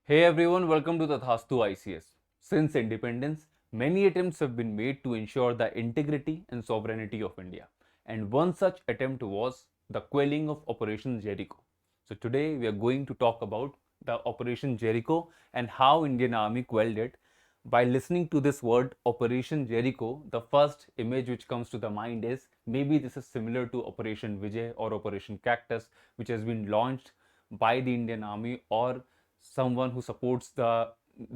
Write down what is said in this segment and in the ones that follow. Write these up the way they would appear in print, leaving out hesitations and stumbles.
Hey everyone, welcome to the Thastu ICS. Since independence, many attempts have been made to ensure the integrity and sovereignty of India. And one such attempt was the quelling of Operation Jericho. So today we are going to talk about the Operation Jericho and how Indian Army quelled it. By listening to this word Operation Jericho, the first image which comes to the mind is maybe this is similar to Operation Vijay or Operation Cactus, which has been launched by the Indian Army or someone who supports the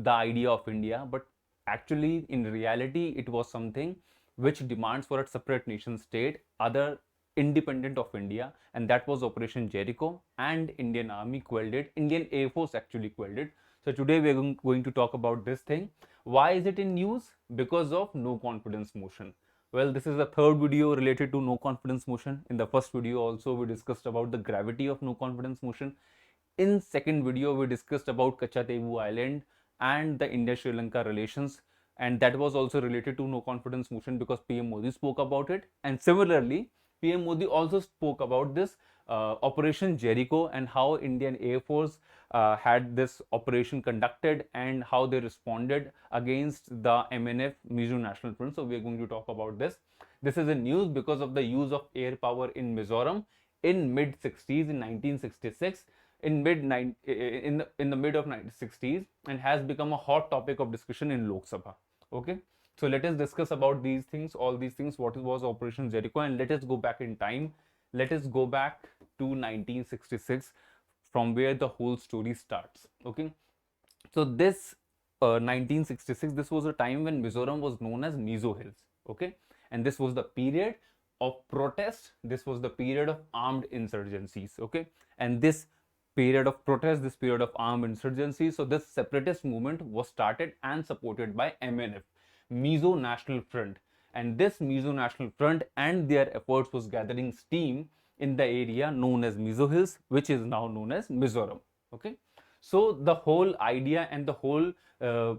idea of India, but actually in reality it was something which demands for a separate nation state, other independent of India, and that was Operation Jericho. And Indian Army quelled it. Indian Air Force actually quelled it. So today we are going to talk about this thing. Why is it in news? Because of no confidence motion. Well, this is the third video related to no confidence motion. In the first video also we discussed about the gravity of no confidence motion. In second video we discussed about Kachatebu Island and the India-Sri Lanka relations, and that was also related to no confidence motion because PM Modi spoke about it. And similarly, PM Modi also spoke about this Operation Jericho and how Indian Air Force had this operation conducted and how they responded against the MNF, Mizo National Front. So we are going to talk about this. This is in news because of the use of air power in Mizoram in mid 60s in 1966, in the mid of 1960s, and has become a hot topic of discussion in Lok Sabha. Okay, so let us discuss about these things, all these things, what was Operation Jericho, and let us go back in time. Let us go back to 1966, from where the whole story starts. Okay, so this 1966, this was a time when Mizoram was known as Mizo Hills. Okay, and this was the period of protest. This was the period of armed insurgencies. Okay, and this period of protest, this period of armed insurgency, so this separatist movement was started and supported by MNF, Mizo National Front. And this Mizo National Front and their efforts was gathering steam in the area known as Mizo Hills, which is now known as Mizoram. Okay, so the whole idea and uh,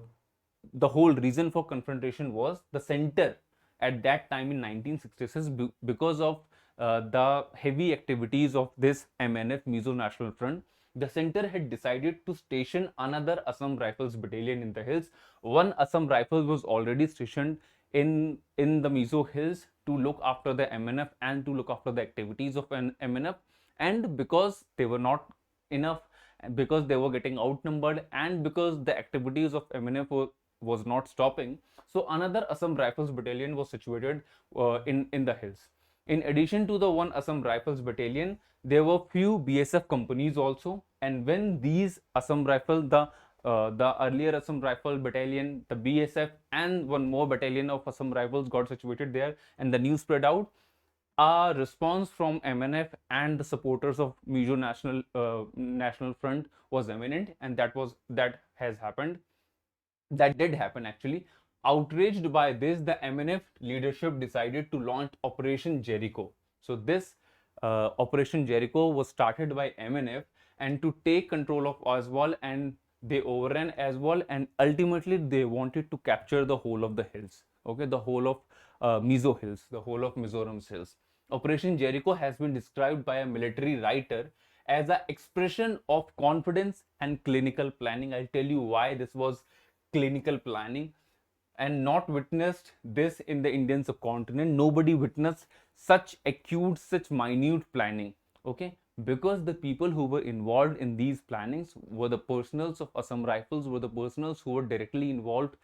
the whole reason for confrontation was the center at that time in 1966, because of the heavy activities of this MNF, Mizo National Front. The center had decided to station another Assam Rifles battalion in the hills. One Assam Rifles was already stationed in the Mizo Hills to look after the MNF and to look after the activities of an MNF. And because they were not enough, because they were getting outnumbered, and because the activities of MNF was not stopping, so another Assam Rifles battalion was situated in the hills. In addition to the one Assam Rifles battalion, there were few BSF companies also. And when these Assam Rifle, the earlier Assam Rifle battalion, the BSF, and one more battalion of Assam Rifles got situated there, and the news spread out, a response from MNF and the supporters of Mizo National Front was imminent, and that has happened. That did happen actually. Outraged by this, the MNF leadership decided to launch Operation Jericho. So this Operation Jericho was started by MNF and to take control of Oswald, and they overran Oswald, and ultimately they wanted to capture the whole of the hills. Okay, the whole of Mizo Hills, the whole of Mizoram's hills. Operation Jericho has been described by a military writer as an expression of confidence and clinical planning. I'll tell you why this was clinical planning and not witnessed this in the Indian subcontinent. Nobody witnessed such acute, such minute planning. Okay, because the people who were involved in these plannings were the personals of Assam Rifles, were the personals who were directly involved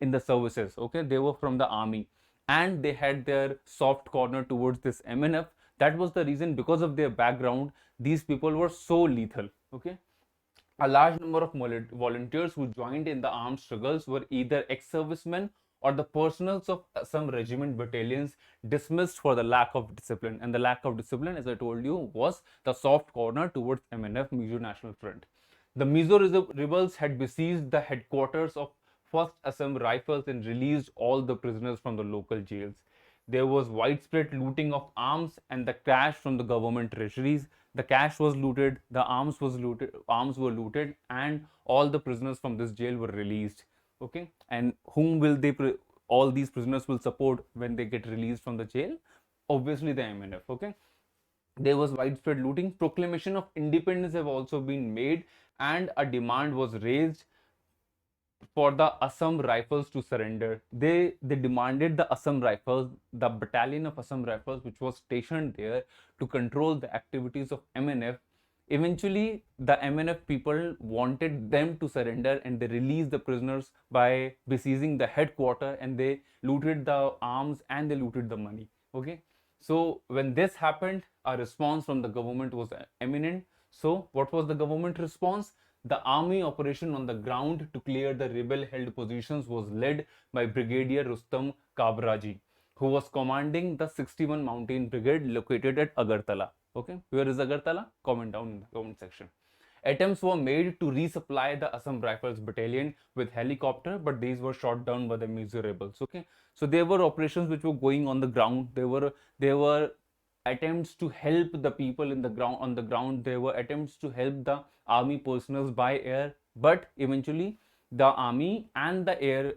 in the services. Okay, they were from the army, and they had their soft corner towards this MNF. That was the reason, because of their background, these people were so lethal. Okay, a large number of volunteers who joined in the armed struggles were either ex-servicemen or the personals of some regiment battalions dismissed for the lack of discipline. And the lack of discipline, as I told you, was the soft corner towards MNF, Mizo National Front. The Mizo rebels had besieged the headquarters of 1st Assam Rifles and released all the prisoners from the local jails. There was widespread looting of arms and the cash from the government treasuries. The cash was looted, the arms were looted, and all the prisoners from this jail were released. Okay, and whom will all these prisoners will support when they get released from the jail? Obviously, the MNF. Okay, There was widespread looting. Proclamation of independence have also been made, and a demand was raised for the Assam Rifles to surrender. They demanded the Assam Rifles, the battalion of Assam Rifles, which was stationed there to control the activities of MNF. Eventually, the MNF people wanted them to surrender, and they released the prisoners by besieging the headquarter, and they looted the arms and they looted the money. Okay, so when this happened, a response from the government was imminent. So what was the government response? The army operation on the ground to clear the rebel held positions was led by Brigadier Rustam Kabraji, who was commanding the 61 Mountain Brigade located at Agartala. Okay, where is Agartala? Comment down in the comment section. Attempts were made to resupply the Assam Rifles Battalion with helicopter, but these were shot down by the Mizo rebels. Okay, so there were operations which were going on the ground. There were attempts to help the people in the ground on the ground. There were attempts to help the army personnel by air, but eventually the army and the air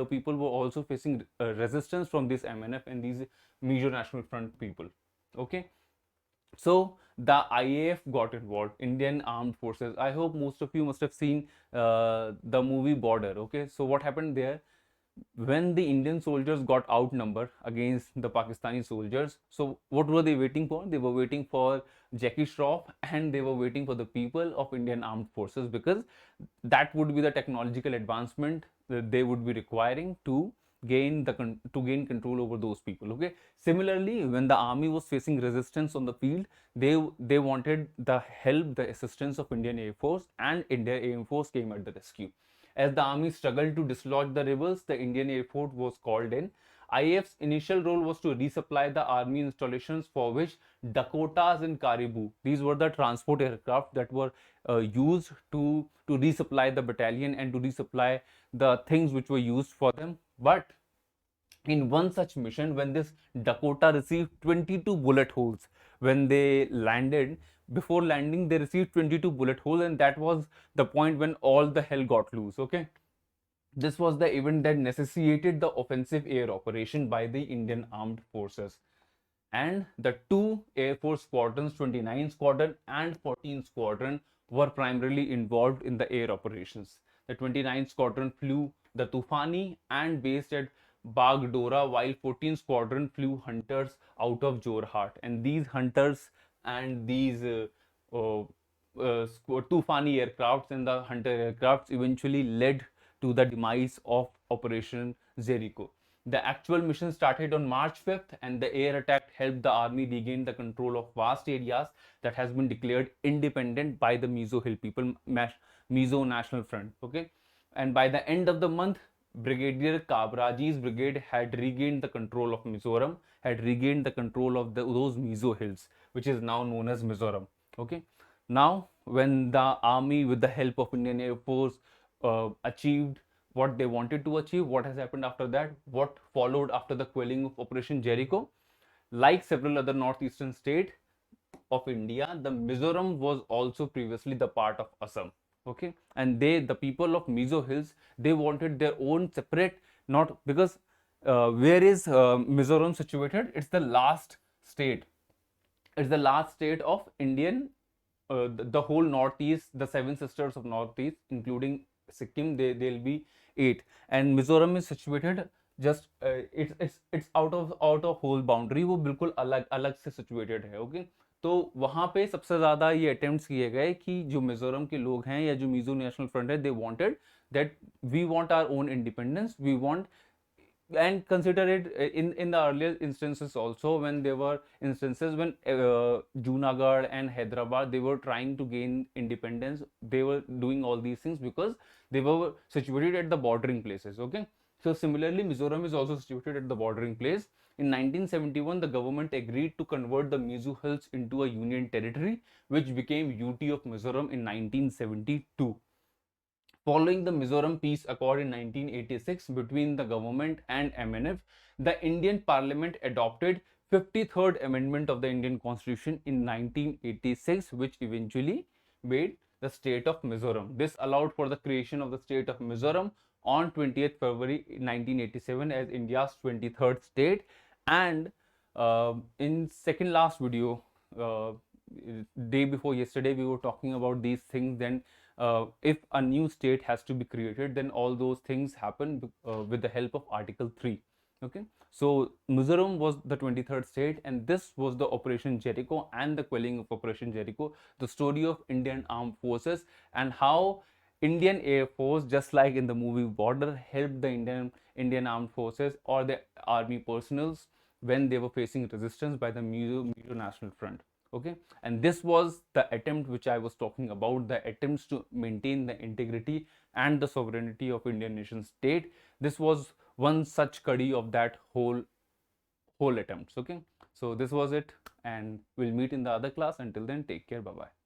people were also facing resistance from this MNF and these Mizo National Front people. Okay, so the IAF got involved, Indian Armed Forces. I hope most of you must have seen the movie Border. Okay, so what happened there? When the Indian soldiers got outnumbered against the Pakistani soldiers, so what were they waiting for? They were waiting for Jackie Shroff and they were waiting for the people of Indian Armed Forces, because that would be the technological advancement that they would be requiring to gain control over those people. Okay, similarly, when the army was facing resistance on the field, they wanted the help, the assistance of Indian Air Force, and Indian Air Force came at the rescue. As the army struggled to dislodge the rebels, the Indian Air Force was called in. IAF's initial role was to resupply the army installations, for which Dakotas and Caribou, these were the transport aircraft that were used to resupply the battalion and to resupply the things which were used for them. But in one such mission, when this Dakota received 22 bullet holes when they landed, before landing they received 22 bullet holes, and that was the point when all the hell got loose. Okay, this was the event that necessitated the offensive air operation by the Indian Armed Forces. And the two Air Force squadrons, 29 Squadron and 14 Squadron, were primarily involved in the air operations. The 29 Squadron flew the Tufani and based at Bagdora, while 14 Squadron flew hunters out of Jorhat. And these hunters and these Tufani aircrafts and the hunter aircrafts eventually led to the demise of Operation Jericho. The actual mission started on March 5th, and the air attack helped the army regain the control of vast areas that has been declared independent by the Mizo Hill people, Mizo National Front. Okay, and by the end of the month, Brigadier Kabraji's brigade had regained the control of Mizoram, had regained the control of those Mizo Hills, which is now known as Mizoram. Okay, now when the army, with the help of Indian Air Force, achieved what they wanted to achieve, what has happened after that? What followed after the quelling of Operation Jericho? Like several other northeastern states of India, the Mizoram was also previously the part of Assam. Okay, and the people of Mizo Hills, they wanted their own separate, not because where is Mizoram situated? It's the last state. It's the last state of Indian, the whole Northeast, the seven sisters of Northeast, including Sikkim. They'll be 8, and Mizoram is situated just it's out of whole boundary. वो बिल्कुल अलग अलग से situated है. Okay, तो वहाँ पे सबसे ज़्यादा ये attempts किए गए कि जो मिजोरम के लोग हैं या जो मिजो नेशनल फ्रंट है, they wanted that we want our own independence, we want, and consider it in the earlier instances also, when there were instances when Junagadh and Hyderabad, they were trying to gain independence. They were doing all these things because they were situated at the bordering places. Okay, so similarly Mizoram is also situated at the bordering place. In 1971, the government agreed to convert the Mizo Hills into a union territory, which became UT of Mizoram in 1972. Following the Mizoram Peace Accord in 1986 between the government and MNF, the Indian Parliament adopted 53rd Amendment of the Indian Constitution in 1986, which eventually made the state of Mizoram. This allowed for the creation of the state of Mizoram on 20th February 1987 as India's 23rd state. And in second last video, day before yesterday we were talking about these things. Then if a new state has to be created, then all those things happen with the help of Article 3. Okay, so Mizoram was the 23rd state, and this was the Operation Jericho and the quelling of Operation Jericho, the story of Indian armed forces, and how Indian Air Force, just like in the movie Border, helped the Indian armed forces or the army personals when they were facing resistance by the Mizo National Front. Okay, and this was the attempt which I was talking about, the attempts to maintain the integrity and the sovereignty of Indian nation state. This was one such kadi of that whole attempts. Okay, so this was it, and we'll meet in the other class. Until then, take care. Bye bye.